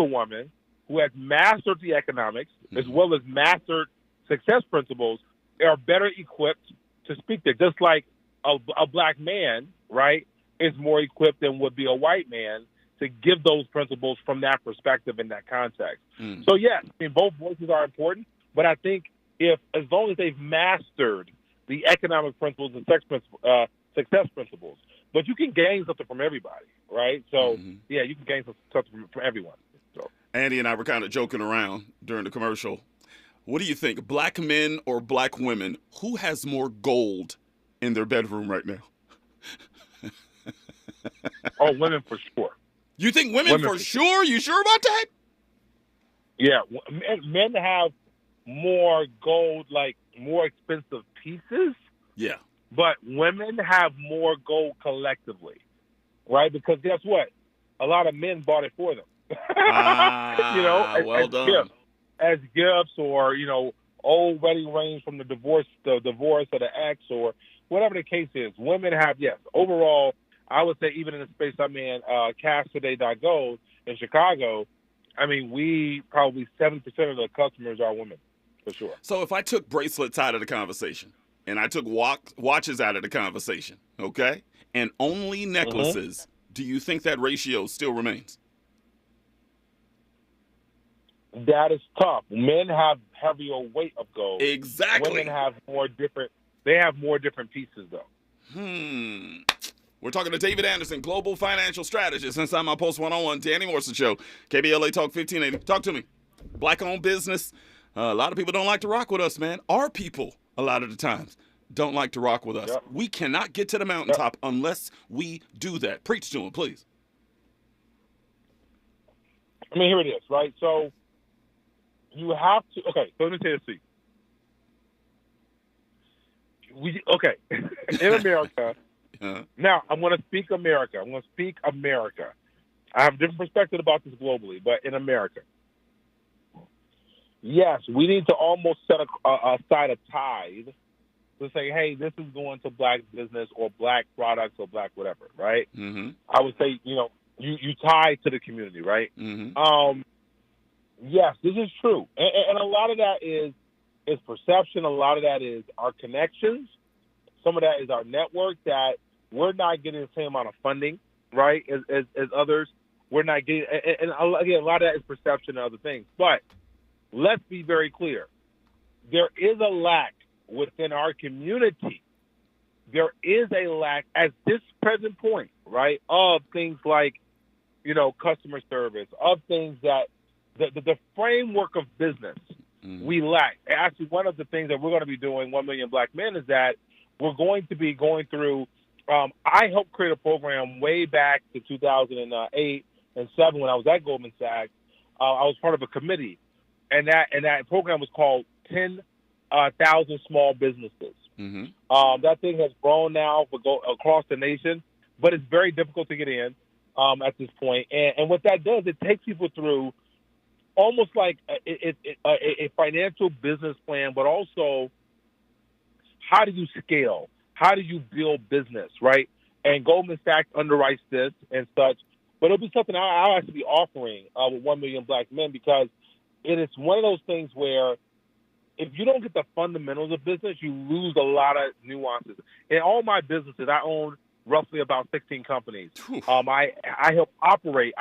woman who has mastered the economics as well as mastered success principles are better equipped to speak there. Just like a black man, right, is more equipped than would be a white man to give those principles from that perspective in that context. So, yes, both voices are important, but I think as long as they've mastered the economic principles and success principles, but you can gain something from everybody, right? So, yeah, you can gain something from everyone. So. Andy and I were kind of joking around during the commercial. What do you think, black men or black women? Who has more gold in their bedroom right now? Oh, women for sure. You think women for sure? You sure about that? Yeah, men have more gold, like more expensive pieces. Yeah. But women have more gold collectively, right? Because guess what? A lot of men bought it for them. Well done. As gifts, or old wedding rings from the divorce or the ex, or whatever the case is. Women have, yes. Overall, I would say even in the space I'm in, cashtoday.go in Chicago, we probably 70% of the customers are women, for sure. So if I took bracelets out of the conversation and I took watches out of the conversation, okay, and only necklaces, do you think that ratio still remains? That is tough. Men have heavier weight of gold. Exactly. Women have more different. They have more different pieces, though. We're talking to David Anderson, global financial strategist, inside my Post 101, Danny Morrison Show, KBLA Talk 1580. Talk to me. Black-owned business. A lot of people don't like to rock with us, man. Our people, a lot of the times, don't like to rock with us. Yep. We cannot get to the mountaintop unless we do that. Preach to them, please. I mean, here it is, right? So you have to. Okay, so let me say this to you. In America. Now, I'm going to speak America. I have a different perspective about this globally, but in America, yes, we need to almost set aside a tithe to say, hey, this is going to black business or black products or black whatever, right? Mm-hmm. I would say, you tie to the community, right? Mm-hmm. Yes, this is true. And a lot of that is perception. A lot of that is our connections. Some of that is our network that we're not getting the same amount of funding, right, as others. We're not getting – and again, a lot of that is perception and other things. But let's be very clear. There is a lack within our community. There is a lack at this present point, right, of things like, customer service, of things that the framework of business we lack. Actually, one of the things that we're going to be doing, 1 Million Black Men, is that we're going to be going through I helped create a program way back to 2008 and 7 when I was at Goldman Sachs. I was part of a committee, and that program was called 10,000 Small Businesses. Mm-hmm. That thing has grown now across the nation, but it's very difficult to get in at this point. And what that does, it takes people through almost like a financial business plan, but also how do you scale? How do you build business, right? And Goldman Sachs underwrites this and such. But it'll be something I'll actually be offering with 1 Million Black Men, because it is one of those things where if you don't get the fundamentals of business, you lose a lot of nuances. In all my businesses, I own roughly about 16 companies. I help operate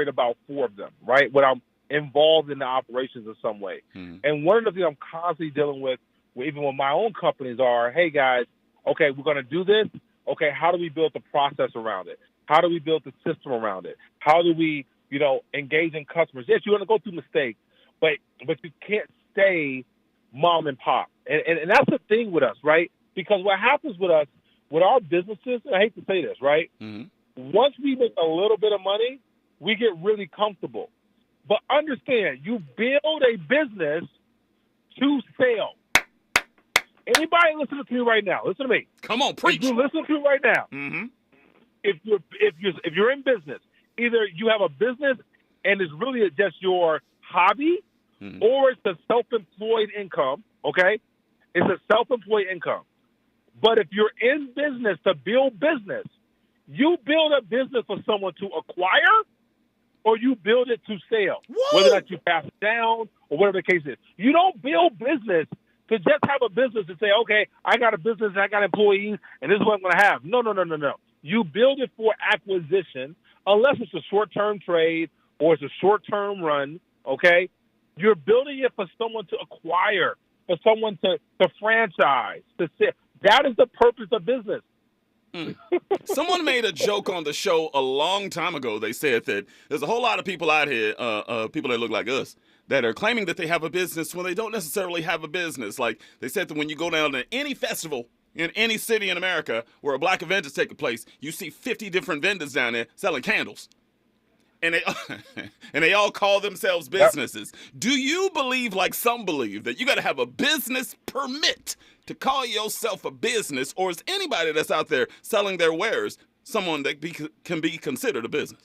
about 4 of them, right? When I'm involved in the operations in some way. And one of the things I'm constantly dealing with, even with my own companies, are, hey guys, okay, we're going to do this. Okay, how do we build the process around it? How do we build the system around it? How do we, engage in customers? Yes, you're going to go through mistakes, but you can't stay mom and pop. And that's the thing with us, right? Because what happens with us, with our businesses, and I hate to say this, right? Mm-hmm. Once we make a little bit of money, we get really comfortable. But understand, you build a business to sell. Anybody listening to me right now, listen to me. Come on, preach. If you listen to me right now, mm-hmm. if you're in business, either you have a business and it's really just your hobby, mm-hmm. or it's a self-employed income, okay? It's a self-employed income. But if you're in business to build business, you build a business for someone to acquire, or you build it to sell. Whoa. Whether that you pass it down or whatever the case is. You don't build business to just have a business and say, okay, I got a business and I got employees and this is what I'm going to have. No. You build it for acquisition, unless it's a short-term trade or it's a short-term run, okay? You're building it for someone to acquire, for someone to franchise, to sell. That is the purpose of business. Someone made a joke on the show a long time ago. They said that there's a whole lot of people out here, people that look like us, that are claiming that they have a business when they don't necessarily have a business. Like they said that when you go down to any festival in any city in America where a black event is taking place, you see 50 different vendors down there selling candles. And they all call themselves businesses. Yep. Do you believe, like some believe, that you got to have a business permit to call yourself a business, or is anybody that's out there selling their wares someone that can be considered a business?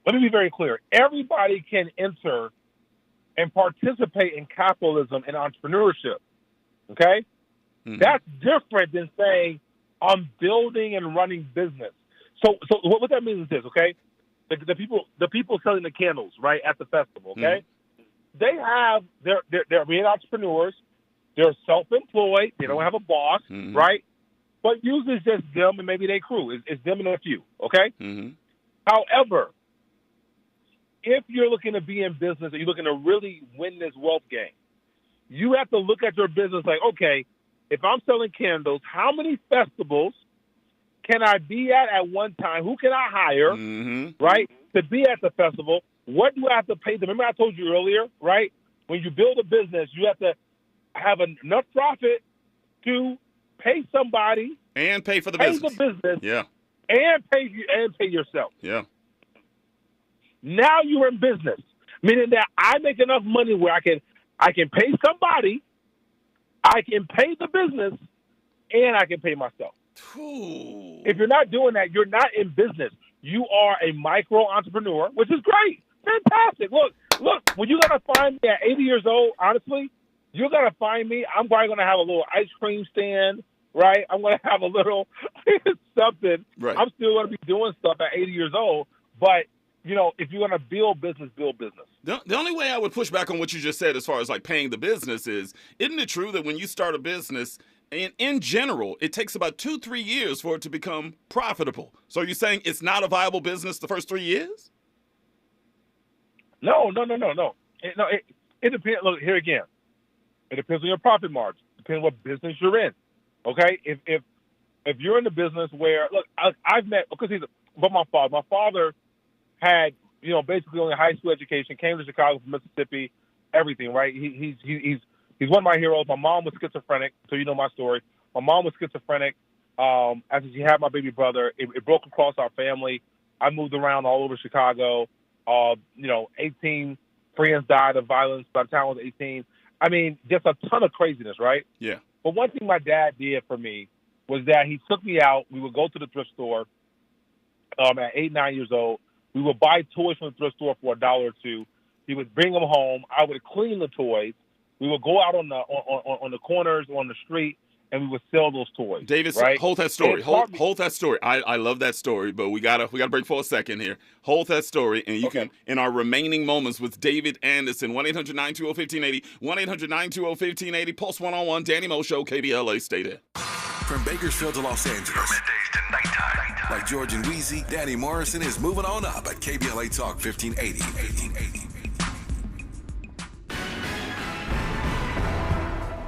Let me be very clear. Everybody can enter and participate in capitalism and entrepreneurship, okay? Mm-hmm. That's different than saying I'm building and running business. So what that means is this, okay? The people selling the candles, right, at the festival, okay? Mm-hmm. They're being entrepreneurs. They're self-employed. They don't have a boss, mm-hmm. right? But usually it's just them and maybe their crew. It's them and a few, okay? Mm-hmm. However, if you're looking to be in business and you're looking to really win this wealth game, you have to look at your business like, okay, if I'm selling candles, how many festivals can I be at one time? Who can I hire, mm-hmm. right, to be at the festival? What do I have to pay them? Remember I told you earlier, right? When you build a business, you have to have enough profit to pay somebody. And pay for the business. Pay the business. Yeah. And pay yourself. Yeah. Now you're in business, meaning that I make enough money where I can pay somebody, I can pay the business, and I can pay myself. Ooh. If you're not doing that, you're not in business. You are a micro entrepreneur, which is great. Fantastic. Look, when you're going to find me at 80 years old, honestly, you're going to find me. I'm probably going to have a little ice cream stand, right? I'm going to have a little something. Right. I'm still going to be doing stuff at 80 years old. But, you know, if you're going to build business, build business. The only way I would push back on what you just said as far as like paying the business is, isn't it true that when you start a business, in general, it takes about 2-3 years for it to become profitable? So you're saying it's not a viable business the first 3 years? No. It depends. Look, here again. It depends on your profit margin. It depends what business you're in. Okay? If you're in the business where, look, I've met, because my father had, you know, basically only a high school education, came to Chicago from Mississippi, everything, right? He's one of my heroes. My mom was schizophrenic, so you know my story. My mom was schizophrenic. After she had my baby brother, it broke across our family. I moved around all over Chicago. 18 friends died of violence by the time I was 18. I mean, just a ton of craziness, right? Yeah. But one thing my dad did for me was that he took me out. We would go to the thrift store at 8, 9 years old. We would buy toys from the thrift store for $1 or $2. He would bring them home. I would clean the toys. We would go out on the corners, on the street, and we would sell those toys. David, right? hold that story. Hold that story. I love that story, but we gotta break for a second here. Hold that story, and you can, in our remaining moments with David Anderson, 1-800-920-1580, 1-800-920-1580, Pulse 101, Danny Mo Show, KBLA, stay there. From Bakersfield to Los Angeles. Middays to nighttime. Like George and Weezy, Danny Morrison is moving on up at KBLA Talk 1580.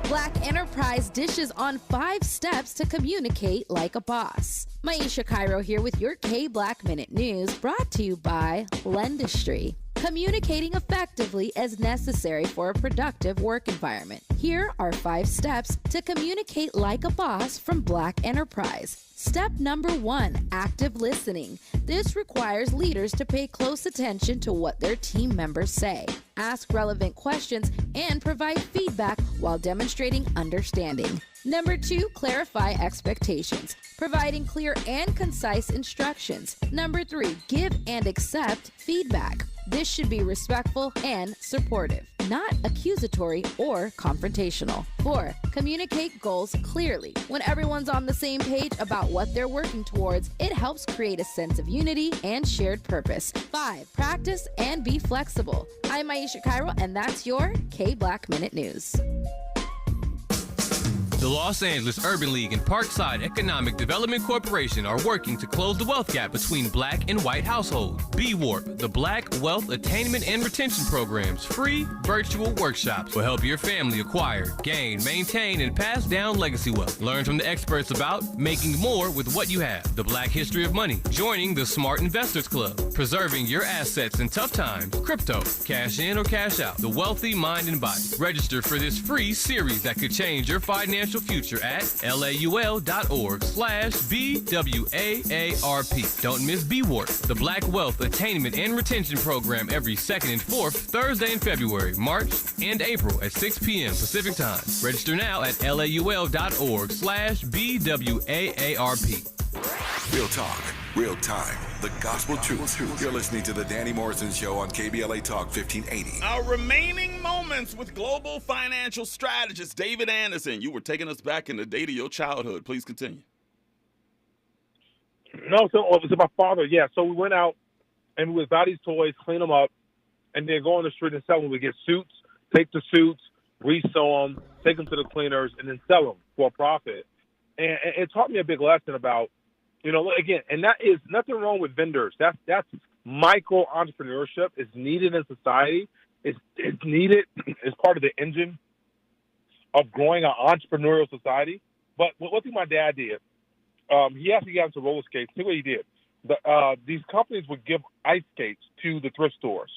Black Enterprise dishes on 5 steps to communicate like a boss. Maisha Cairo here with your K-Black Minute News, brought to you by Lendistry. Communicating effectively is necessary for a productive work environment. Here are 5 steps to communicate like a boss from Black Enterprise. Step number 1, active listening. This requires leaders to pay close attention to what their team members say. Ask relevant questions and provide feedback while demonstrating understanding. Number 2, clarify expectations, providing clear and concise instructions. Number 3, give and accept feedback. This should be respectful and supportive, not accusatory or confrontational. 4, communicate goals clearly. When everyone's on the same page about what they're working towards, it helps create a sense of unity and shared purpose. 5, practice and be flexible. I'm Maisha Cairo, and that's your K-Black Minute News. The Los Angeles Urban League and Parkside Economic Development Corporation are working to close the wealth gap between black and white households. B-Warp, the Black Wealth Attainment and Retention Program's free virtual workshops will help your family acquire, gain, maintain, and pass down legacy wealth. Learn from the experts about making more with what you have, the Black History of Money, joining the Smart Investors Club, preserving your assets in tough times, crypto, cash in or cash out, the wealthy mind and body. Register for this free series that could change your financial future at laul.org/BWAARP. Don't miss B-Warp, the Black Wealth Attainment and Retention Program, every 2nd and 4th Thursday in February, March, and April at 6 p.m. Pacific Time. Register now at laul.org/BWAARP. Real talk, real time, the gospel truth. You're listening to the Danny Morrison Show on KBLA Talk 1580. Our remaining moments with global financial strategist David Anderson. You were taking us back in the day to your childhood. Please continue. No, so my father, yeah. So we went out and we would buy these toys, clean them up, and then go on the street and sell them. We get suits, take the suits, resew them, take them to the cleaners, and then sell them for a profit. And it taught me a big lesson about, you know, again, and that is nothing wrong with vendors. That's micro entrepreneurship. It's needed in society. It's needed. It's part of the engine of growing an entrepreneurial society. But one thing my dad did, he actually got into roller skates. See what he did. These companies would give ice skates to the thrift stores.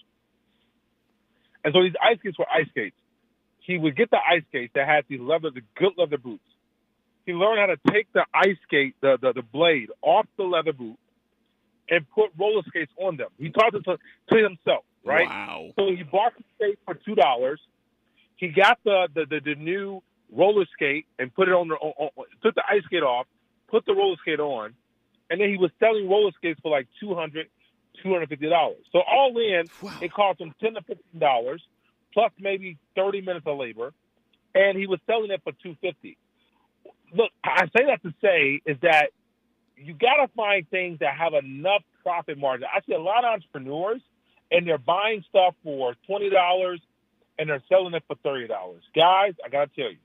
And so these ice skates were ice skates. He would get the ice skates that had the good leather boots. He learned how to take the ice skate, the blade, off the leather boot, and put roller skates on them. He taught it to himself, right? Wow. So he bought the skate for $2. He got the new roller skate and put it on took the ice skate off, put the roller skate on, and then he was selling roller skates for like $200, $250. So all in, it cost him $10 to $15 plus maybe 30 minutes of labor, and he was selling it for $250. Look, I say that to say is that you got to find things that have enough profit margin. I see a lot of entrepreneurs, and they're buying stuff for $20 and they're selling it for $30. Guys, I got to tell you,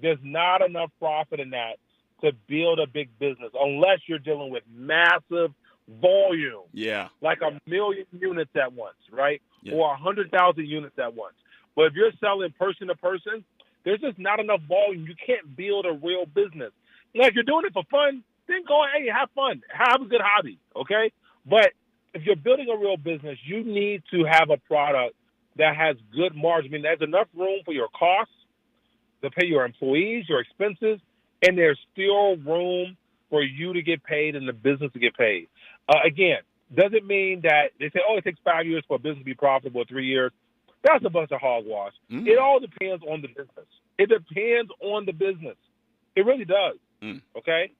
there's not enough profit in that to build a big business unless you're dealing with massive volume. Yeah. Like 1 million units at once, right? Yeah. Or 100,000 units at once. But if you're selling person to person, there's just not enough volume. You can't build a real business. Now, if you're doing it for fun, then go, hey, have fun. Have a good hobby, okay? But if you're building a real business, you need to have a product that has good margin. I mean, there's enough room for your costs to pay your employees, your expenses, and there's still room for you to get paid and the business to get paid. Again, doesn't mean that they say, oh, it takes 5 years for a business to be profitable, 3 years. That's a bunch of hogwash. It all depends on the business. It depends on the business. It really does. Okay?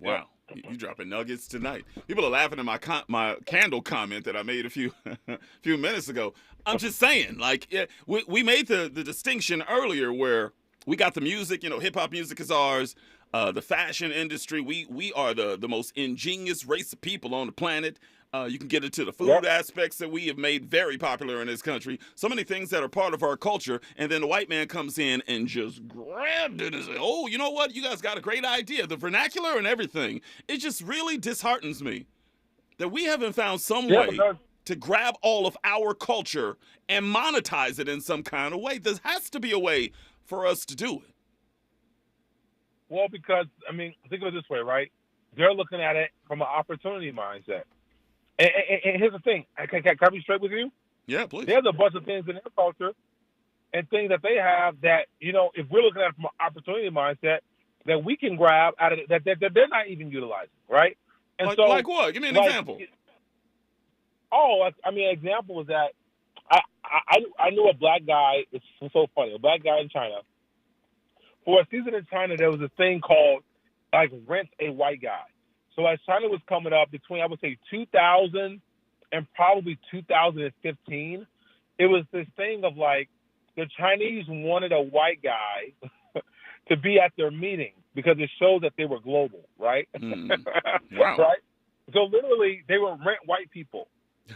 Wow. You dropping nuggets tonight. People are laughing at my candle comment that I made a few minutes ago. I'm just saying, like, we made the distinction earlier where we got the music, hip-hop music is ours. The fashion industry, we are the most ingenious race of people on the planet. You can get into the food aspects that we have made very popular in this country. So many things that are part of our culture. And then the white man comes in and just grabbed it and said, oh, you know what? You guys got a great idea. The vernacular and everything. It just really disheartens me that we haven't found some way to grab all of our culture and monetize it in some kind of way. There has to be a way for us to do it. Well, because, I mean, think of it this way, right? They're looking at it from an opportunity mindset. And here's the thing. Can I be straight with you? Yeah, please. There's a bunch of things in their culture and things that they have that, if we're looking at it from an opportunity mindset, that we can grab out of it that they're not even utilizing, right? And like what? Give me an example. An example was that I knew a black guy. It's so funny. A black guy in China. For a season in China, there was a thing called, rent a white guy. So as China was coming up between, I would say, 2000 and probably 2015, it was this thing of, the Chinese wanted a white guy to be at their meetings because it showed that they were global, right? Wow. Right? So literally, they would rent white people,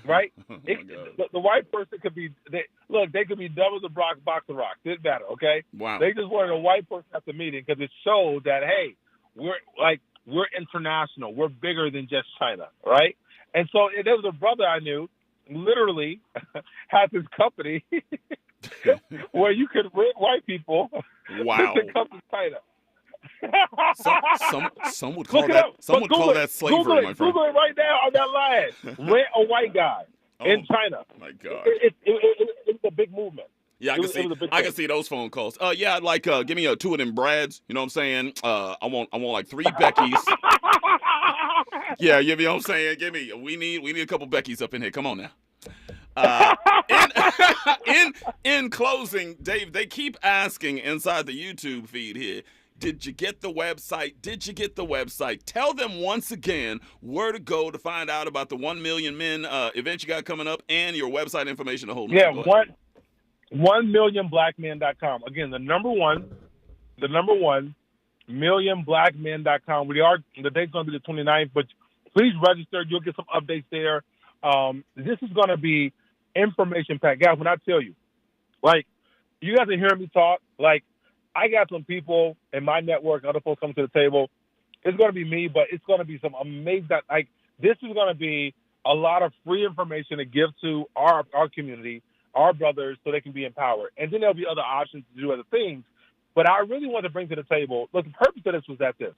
right? The white person could be, they could be double the box of rocks. Didn't matter, okay? Wow. They just wanted a white person at the meeting because it showed that, hey, we're international. We're bigger than just China, right? And so there was a brother I knew, literally had this company where you could rent white people to come to China. Some would call that slavery, my friend. Google it right now on that line. Rent a white guy in China. My God. It's a big movement. Yeah, I can see those phone calls. Give me 2 of them Brads. You know what I'm saying? I want like 3 Beckys. Yeah, you know what I'm saying? We need a couple Beckys up in here. Come on now. In closing, Dave, they keep asking inside the YouTube feed here, did you get the website? Did you get the website? Tell them once again where to go to find out about the 1 Million Men event you got coming up and your website information to hold. Yeah, 1millionblackmen.com. Again, the number one, millionblackmen.com. The date's going to be the 29th, but please register. You'll get some updates there. This is going to be information packed. Guys, when I tell you, you guys are hearing me talk, I got some people in my network, other folks coming to the table. It's going to be me, but it's going to be some amazing, this is going to be a lot of free information to give to our community, our brothers, so they can be empowered. And then there'll be other options to do other things. But I really want to bring to the table, look, the purpose of this was this.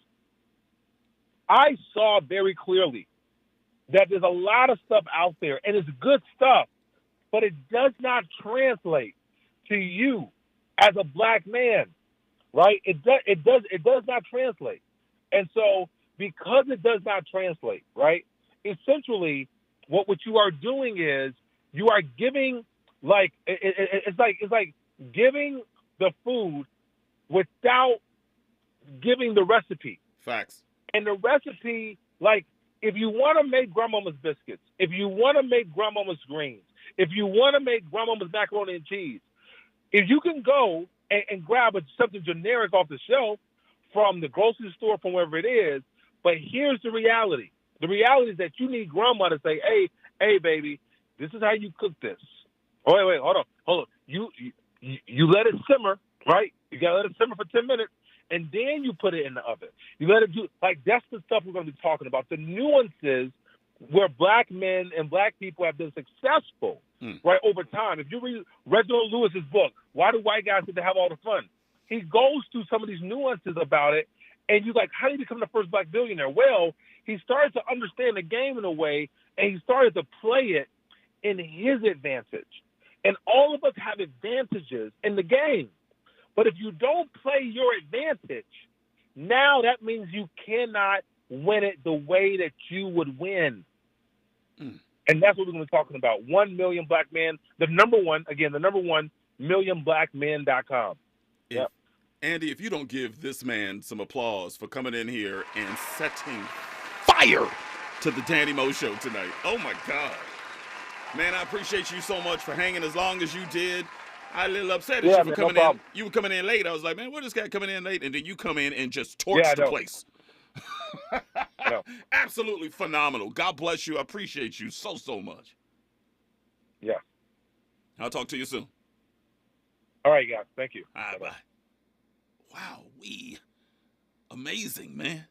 I saw very clearly that there's a lot of stuff out there, and it's good stuff, but it does not translate to you as a black man, right? It does not translate. And so because it does not translate, right, essentially what you are doing is you are giving it's like giving the food without giving the recipe. Facts. And the recipe, like, if you want to make grandmama's biscuits, if you want to make grandmama's greens, if you want to make grandmama's macaroni and cheese, if you can go and grab something generic off the shelf from the grocery store, from wherever it is, but here's the reality. The reality is that you need grandma to say, hey, baby, this is how you cook this. Oh, wait, hold on. You let it simmer, right? You got to let it simmer for 10 minutes, and then you put it in the oven. You let it do, like, that's the stuff we're going to be talking about, the nuances where black men and black people have been successful, right, over time. If you read Reginald Lewis's book, Why Do White Guys Get to Have All the Fun? He goes through some of these nuances about it, and you're like, how do you become the first black billionaire? Well, he started to understand the game in a way, and he started to play it in his advantage. And all of us have advantages in the game. But if you don't play your advantage, now that means you cannot win it the way that you would win. And that's what we're going to be talking about. 1 million black men, the number one, millionblackmen.com. Yep. Andy, if you don't give this man some applause for coming in here and setting fire to the Danny Mo Show tonight. Oh, my God. Man, I appreciate you so much for hanging as long as you did. I a little upset at you for coming in. You were coming in late. I was like, man, where's this guy coming in late? And then you come in and just torch the place. Absolutely phenomenal. God bless you. I appreciate you so much. Yeah. I'll talk to you soon. All right, guys. Thank you. All right, bye. Wow, amazing, man.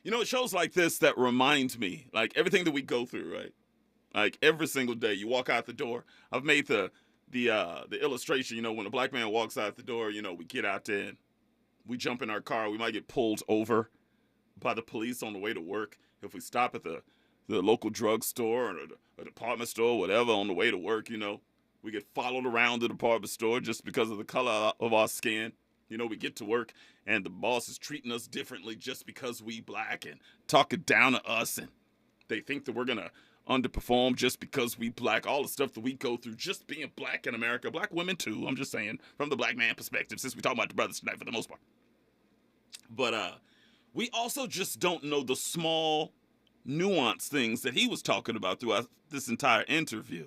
You know, shows like this that remind me, like, everything that we go through, right? Like, every single day, you walk out the door. I've made the illustration, you know, when a black man walks out the door, you know, we get out there and we jump in our car. We might get pulled over by the police on the way to work. If we stop at the local drugstore or a department store, whatever, on the way to work, you know, we get followed around the department store just because of the color of our skin. You know, we get to work and the boss is treating us differently just because we black and talking down to us, and they think that we're going to underperform just because we black. All the stuff that we go through just being black in America. Black women too, I'm just saying, from the black man perspective, since we talk about the brothers tonight for the most part. But we also just don't know the small nuanced things that he was talking about throughout this entire interview.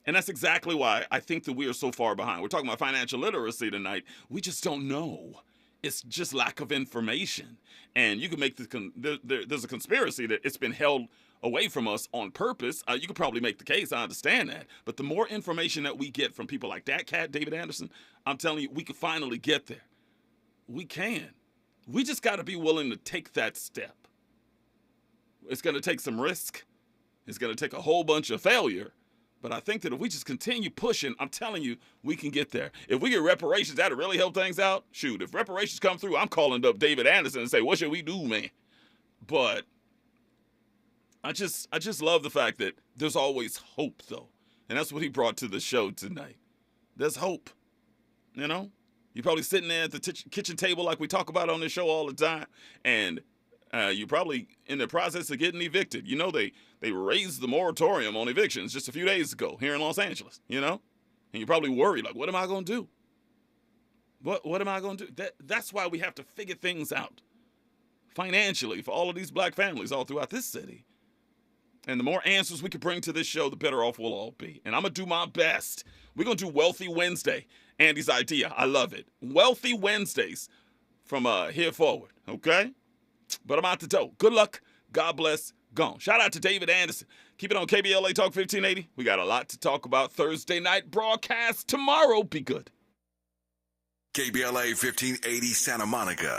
And that's exactly why I think that we are so far behind. We're talking about financial literacy tonight. We just don't know. It's just lack of information. And you can make there's a conspiracy that it's been held away from us on purpose. You could probably make the case. I understand that. But the more information that we get from people like that cat, David Anderson, I'm telling you, we could finally get there. We can. We just got to be willing to take that step. It's going to take some risk. It's going to take a whole bunch of failure. But I think that if we just continue pushing, I'm telling you, we can get there. If we get reparations, that'll really help things out. Shoot, if reparations come through, I'm calling up David Anderson and say, what should we do, man? But I just love the fact that there's always hope, though. And that's what he brought to the show tonight. There's hope, you know? You're probably sitting there at the kitchen table like we talk about on this show all the time, and you're probably in the process of getting evicted. You know, they raised the moratorium on evictions just a few days ago here in Los Angeles, you know? And you're probably worried, like, what am I going to do? What am I going to do? That's why we have to figure things out financially for all of these black families all throughout this city. And the more answers we can bring to this show, the better off we'll all be. And I'm going to do my best. We're going to do Wealthy Wednesday. Andy's idea. I love it. Wealthy Wednesdays from here forward, okay? But I'm out the door. Good luck. God bless. Gone. Shout out to David Anderson. Keep it on KBLA Talk 1580. We got a lot to talk about. Thursday night broadcast tomorrow. Be good. KBLA 1580 Santa Monica.